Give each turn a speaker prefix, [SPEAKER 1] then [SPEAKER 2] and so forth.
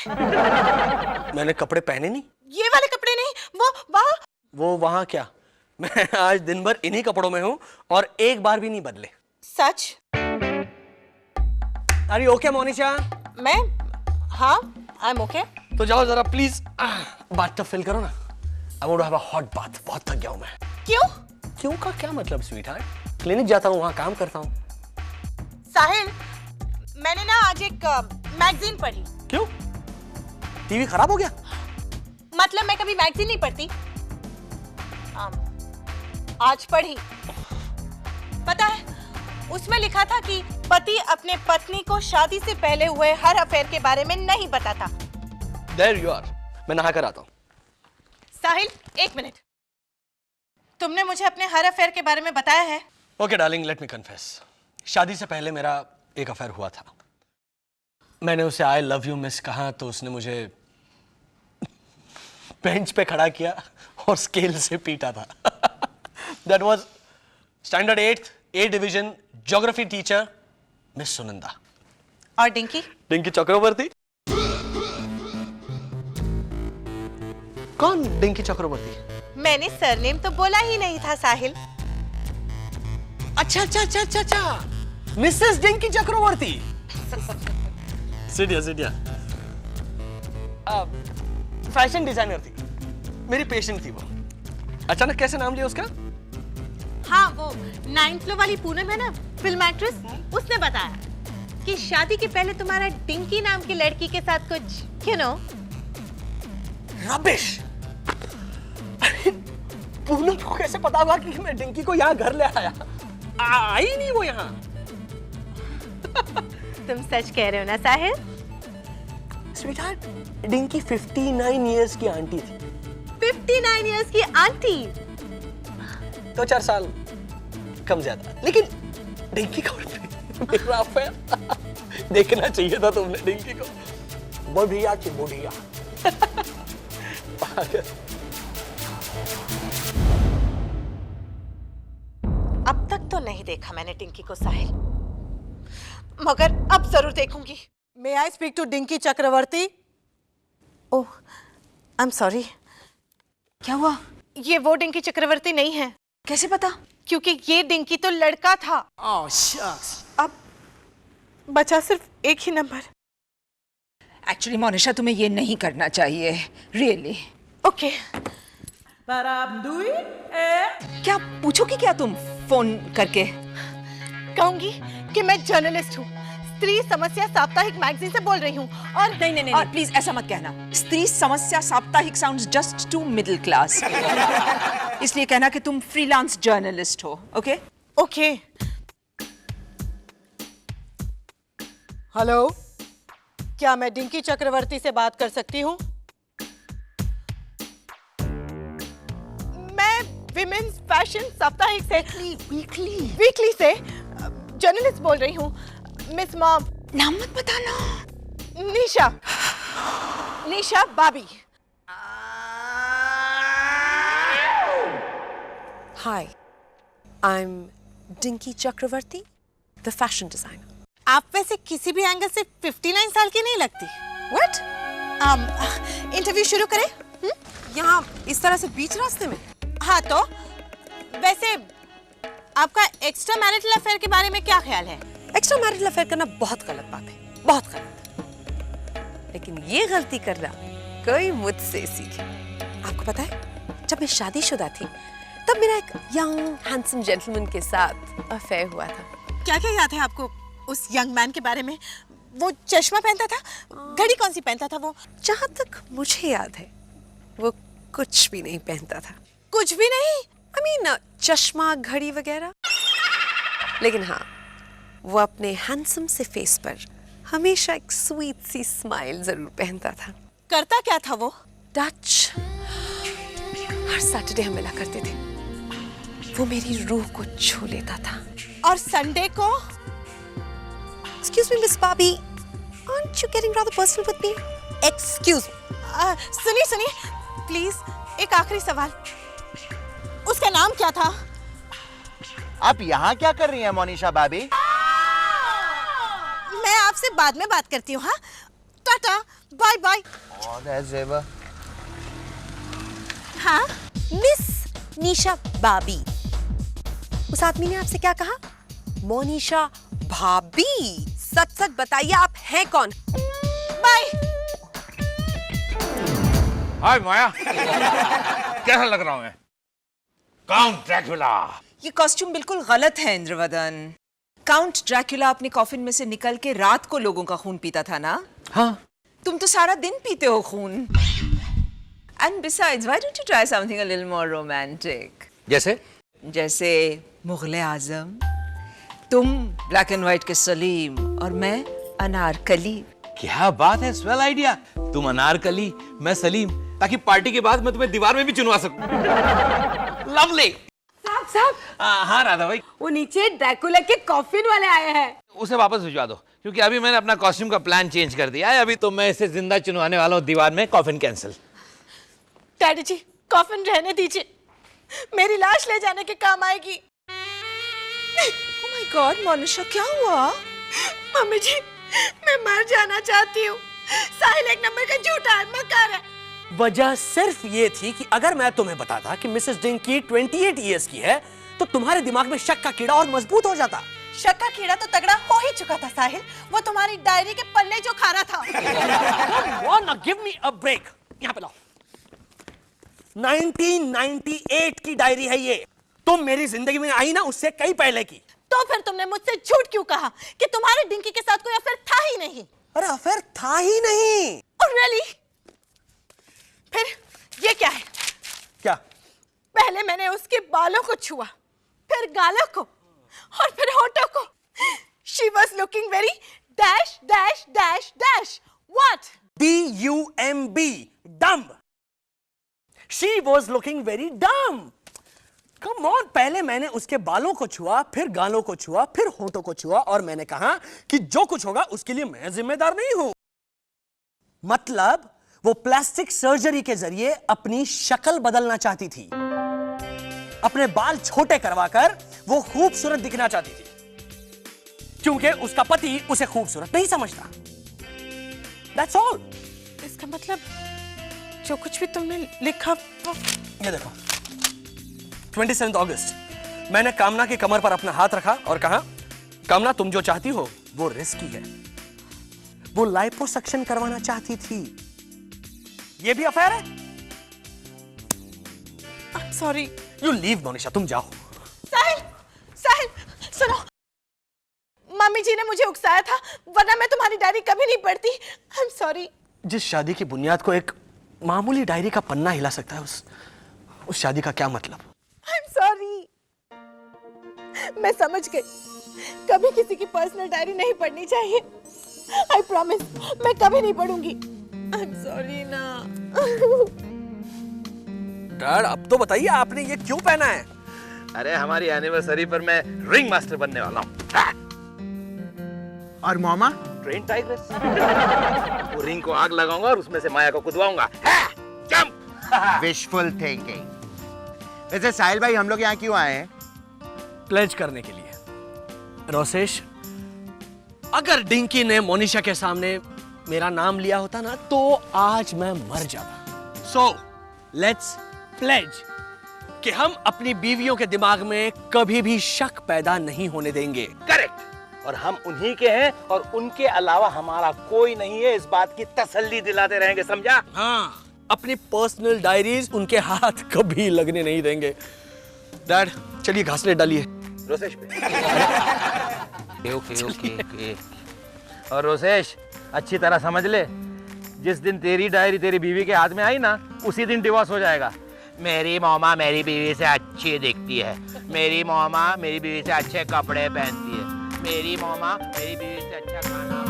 [SPEAKER 1] मैंने कपड़े पहने नहीं।
[SPEAKER 2] ये वाले कपड़े नहीं,
[SPEAKER 1] वो वहां क्या? मैं आज दिन भर इन्हीं कपड़ों में हूं और एक बार भी नहीं बदले।
[SPEAKER 2] सच?
[SPEAKER 1] Are you okay Monisha?
[SPEAKER 2] मैं? हाँ, आई एम ओके।
[SPEAKER 1] तो जाओ जरा प्लीज बाथटब फिल करो ना। I want to have a hot bath. बहुत थक गया हूं मैं।
[SPEAKER 2] क्यों?
[SPEAKER 1] क्यों का क्या मतलब स्वीटहार्ट? क्लिनिक जाता हूं, वहां काम करता हूं।
[SPEAKER 2] साहिल, मैंने ना आज एक मैगजीन पढ़ी।
[SPEAKER 1] क्यों? टीवी खराब हो गया?
[SPEAKER 2] मतलब मैं कभी मैगजीन नहीं पढ़ती। आज पढ़ी। पता है, उसमें लिखा था कि पति अपने पत्नी को शादी से पहले हुए हर अफेयर के बारे में नहीं बताता।
[SPEAKER 1] There you are. मैं नहा कर आता हूं।
[SPEAKER 2] साहिल, एक मिनट। तुमने मुझे अपने हर अफेयर के बारे में बताया है?
[SPEAKER 1] Okay darling, let me confess. शादी से पहले मेरा एक अफेयर हुआ था। मैंने उसे आई लव यू मिस कहा तो उसने मुझे बेंच पे खड़ा किया और स्केल से पीटा था। That was standard 8th A division geography teacher miss Sunanda.
[SPEAKER 2] और डिंकी?
[SPEAKER 1] डिंकी चक्रवर्ती। कौन डिंकी चक्रवर्ती?
[SPEAKER 2] मैंने सरनेम तो बोला ही नहीं था साहिल।
[SPEAKER 1] अच्छा मिसेस डिंकी चक्रवर्ती। सिटिया फैशन डिजाइनर थी, मेरी पेशेंट थी वो। अचानक कैसे नाम लिया उसका?
[SPEAKER 2] हाँ, वो 9th फ्लोर वाली पूनम है ना, फिल्म एक्ट्रेस, उसने बताया कि शादी के पहले तुम्हारा डिंकी नाम की लड़की के साथ कुछ यू नो।
[SPEAKER 1] रबिश। पूनम को कैसे पता होगा कि मैं डिंकी को यहाँ घर ले आया? आई नहीं वो यहाँ।
[SPEAKER 2] तुम सच कह रहे हो ना साहिल?
[SPEAKER 1] स्वीटहार्ट, डिंकी 59 इयर्स की आंटी थी।
[SPEAKER 2] 59 इयर्स की आंटी?
[SPEAKER 1] 2-4 साल कम ज्यादा, लेकिन डिंकी को मेरा अफेयर देखना चाहिए था तुमने डिंकी को। बढ़िया थी, बढ़िया।
[SPEAKER 2] अब तक तो नहीं देखा मैंने डिंकी को साहिल, मगर अब जरूर देखूंगी।
[SPEAKER 3] May I speak to Dinki Chakraborty?
[SPEAKER 2] Oh, I am sorry.
[SPEAKER 3] क्या हुआ?
[SPEAKER 2] ये वो डिंकी चक्रवर्ती नहीं है।
[SPEAKER 3] कैसे पता?
[SPEAKER 2] क्योंकि ये डिंकी तो लड़का था।
[SPEAKER 3] Oh shucks.
[SPEAKER 2] अब बचा सिर्फ एक ही नंबर।
[SPEAKER 4] एक्चुअली मोनिशा, तुम्हें ये नहीं करना चाहिए, रियली।
[SPEAKER 2] ओके।
[SPEAKER 4] क्या पूछोगी क्या तुम फोन करके?
[SPEAKER 2] कहूंगी कि मैं जर्नलिस्ट हूँ, स्त्री समस्या साप्ताहिक मैगजीन से बोल रही हूँ। और
[SPEAKER 4] नहीं, प्लीज ऐसा मत कहना। स्त्री समस्या साप्ताहिक sounds just too middle class. इसलिए कहना कि तुम फ्रीलांस जर्नलिस्ट हो, ओके?
[SPEAKER 2] ओके।
[SPEAKER 3] हेलो, क्या मैं डिंकी चक्रवर्ती से बात कर सकती हूँ?
[SPEAKER 2] मैं विमेन्स फैशन साप्ताहिक से वीकली से जर्नलिस्ट बोल रही हूँ। Miss mom.
[SPEAKER 4] नाम मत बताना।
[SPEAKER 2] निशा बाबी।
[SPEAKER 5] Hi, I'm Dinky Chakravarti, the fashion designer.
[SPEAKER 2] आप वैसे किसी भी एंगल से 59 साल की नहीं लगती।
[SPEAKER 5] What?
[SPEAKER 2] इंटरव्यू शुरू करें?
[SPEAKER 5] यहाँ इस तरह से बीच रास्ते में?
[SPEAKER 2] हाँ, तो वैसे आपका एक्स्ट्रा मैरिटल अफेयर के बारे में क्या ख्याल है?
[SPEAKER 5] एक्स्ट्रा मैरिटल अफेयर करना बहुत गलत बात है, बहुत गलत। लेकिन ये गलती करना कोई मुझसे सीखे। आपको पता है, जब मैं शादीशुदा थी तब मेरा एक यंग हैंडसम जेंटलमैन के साथ अफेयर हुआ था।
[SPEAKER 2] क्या क्या याद है आपको उस यंग मैन के बारे में? वो चश्मा पहनता था, घड़ी कौन सी पहनता था वो?
[SPEAKER 5] जहाँ तक मुझे याद है वो कुछ भी नहीं पहनता था।
[SPEAKER 2] कुछ भी नहीं?
[SPEAKER 5] I mean, चश्मा, घड़ी वगैरह। लेकिन हाँ, वो अपने हैंडसम से फेस पर हमेशा एक स्वीट सी स्माइल जरूर पहनता था।
[SPEAKER 2] करता क्या था वो?
[SPEAKER 5] डच। हर सैटरडे हम मिला करते थे। वो मेरी रूह को छू लेता था।
[SPEAKER 2] और संडे को?
[SPEAKER 5] Excuse me, Miss Bobby, aren't you getting rather personal with me? Excuse me.
[SPEAKER 2] सुनिए, प्लीज एक आखिरी सवाल। उसका नाम क्या था?
[SPEAKER 6] आप यहाँ क्या कर रही हैं मोनिशा बाबी?
[SPEAKER 2] मैं आपसे बाद में बात करती हूँ। हाँ, tata.
[SPEAKER 3] Bye bye.
[SPEAKER 6] Odd as ever.
[SPEAKER 5] हाँ, मिस निशा भाभी। उस आदमी ने आपसे क्या कहा? मोनिशा भाभी। सच सच बताइए, आप हैं कौन?
[SPEAKER 3] बाय।
[SPEAKER 7] हाय माया, कैसा लग रहा हूँ मैं? Count Dracula.
[SPEAKER 4] ये कॉस्ट्यूम बिल्कुल गलत है इंद्रवदन। काउंट ड्रैकुला अपने कॉफिन में से निकल के रात को लोगों का खून पीता था ना?
[SPEAKER 1] हाँ।
[SPEAKER 4] तुम तो सारा दिन पीते हो खून। And besides, why don't you try something a little more romantic?
[SPEAKER 1] जैसे?
[SPEAKER 4] जैसे मुगले आजम, तुम ब्लैक एंड व्हाइट के सलीम और मैं अनारकली।
[SPEAKER 7] क्या बात है, स्वेल आइडिया। तुम अनारकली, मैं सलीम, ताकि पार्टी के बाद मैं तुम्हें दीवार में भी चुनवा सकूं। लवली।
[SPEAKER 8] साहब साहब,
[SPEAKER 7] हाँ राधा भाई,
[SPEAKER 8] वो नीचे ड्रैकुला के कॉफिन वाले आए हैं।
[SPEAKER 7] उसे वापस भिजवा दो, क्योंकि अभी मैंने अपना कॉस्ट्यूम का प्लान चेंज कर दिया है। अभी तो मैं इसे जिंदा चुनवाने वाला हूँ दीवार में। Coffin cancel.
[SPEAKER 3] डैडी जी, कॉफिन रहने दीजिए, मेरी लाश ले जाने के काम आएगी।
[SPEAKER 4] Oh my God, मोनिशा क्या हुआ?
[SPEAKER 3] मम्मी जी, मैं मर जाना चाहती हूँ। साहिल एक नंबर का झूठा है, मकार है।
[SPEAKER 1] वजह सिर्फ ये थी कि अगर मैं तुम्हें बताता कि मिसेस डिंकी 28 इयर्स की है, तो तुम्हारे दिमाग में शक का कीड़ा और मजबूत हो जाता।
[SPEAKER 3] शक का कीड़ा तो तगड़ा हो ही चुका था साहिल, वो तुम्हारी डायरी के पन्ने जो खा रहा था।
[SPEAKER 1] Come on, now give me a break. यहाँ पे लाओ। 1998 की डायरी है ये। तुम मेरी जिंदगी में आई ना, उससे कई पहले की।
[SPEAKER 3] तो फिर तुमने मुझसे झूठ क्यों कहा कि तुम्हारे डिंकी के साथ कोई अफेयर था ही नहीं?
[SPEAKER 1] अरे अफेयर था ही नहीं।
[SPEAKER 3] Oh, really? फिर ये क्या है?
[SPEAKER 1] क्या?
[SPEAKER 3] पहले मैंने उसके बालों को छुआ, फिर गालों को और फिर होठों को। She was looking very dash dash dash dash. What?
[SPEAKER 1] D-U-M-B, dumb. She was looking very dumb. Come on, पहले मैंने उसके बालों को छुआ, फिर गालों को छुआ, फिर होठों को छुआ, और मैंने कहा कि जो कुछ होगा उसके लिए मैं जिम्मेदार नहीं हूं। मतलब वो प्लास्टिक सर्जरी के जरिए अपनी शक्ल बदलना चाहती थी। अपने बाल छोटे करवाकर वो खूबसूरत दिखना चाहती थी, क्योंकि उसका पति उसे खूबसूरत नहीं समझता। That's all.
[SPEAKER 3] इसका मतलब जो कुछ भी तुमने लिखा
[SPEAKER 1] ये देखो, 27 अगस्त मैंने कामना की कमर पर अपना हाथ रखा और कहा, कामना तुम जो चाहती हो वो रिस्की है। वो लाइपोसक्शन करवाना चाहती थी। ये भी अफेयर है?
[SPEAKER 3] I'm sorry.
[SPEAKER 1] You leave, Monisha, तुम जाओ।
[SPEAKER 3] साहिल, साहिल, सुनो, मम्मी जी ने मुझे उकसाया था, वरना मैं तुम्हारी डायरी कभी नहीं पढ़ती। I'm sorry.
[SPEAKER 1] जिस शादी की बुनियाद को एक मामूली डायरी का पन्ना हिला सकता है, उस शादी का क्या मतलब?
[SPEAKER 3] I'm sorry. मैं समझ गई, कभी किसी की पर्सनल डायरी नहीं पढ़नी चाहिए। I promise, मैं कभी नहीं पढ़ूंगी। I'm sorry ना।
[SPEAKER 1] डैड, अब तो बताइए आपने ये क्यों पहना है?
[SPEAKER 7] अरे हमारी एनिवर्सरी पर मैं रिंग मास्टर बनने वाला हूँ।
[SPEAKER 6] और मामा?
[SPEAKER 7] Train tigress. वो रिंग को आग लगाऊंगा और उसमें से माया को कुदवाऊंगा। जंप।
[SPEAKER 6] Wishful thinking. वैसे साहिल भाई, हम लोग यहाँ क्यों आए हैं?
[SPEAKER 1] प्लेज करने के लिए। रोसेश, अगर डिंकी ने मोनिशा के सामने मेरा नाम लिया होता ना, तो आज मैं मर जाता। सो लेट्स प्लेज कि हम अपनी बीवियों के दिमाग में कभी भी शक पैदा नहीं होने देंगे।
[SPEAKER 7] करेक्ट। और हम उन्हीं के हैं और उनके अलावा हमारा कोई नहीं है, इस बात की तसल्ली दिलाते रहेंगे, समझा?
[SPEAKER 1] हाँ, अपनी पर्सनल डायरीज उनके हाथ कभी लगने नहीं देंगे। डैड, चलिए घासलेट डालिए।
[SPEAKER 7] रोसेश पे। ओके। और रोसेश, अच्छी तरह समझ ले, जिस दिन तेरी डायरी तेरी बीवी के हाथ में आई ना, उसी दिन डिवोर्स हो जाएगा। मेरी मौमा मेरी बीवी से अच्छी दिखती है, मेरी मौमा मेरी बीवी से अच्छे कपड़े पहनती है, मेरी मौमा मेरी बीवी से अच्छा खाना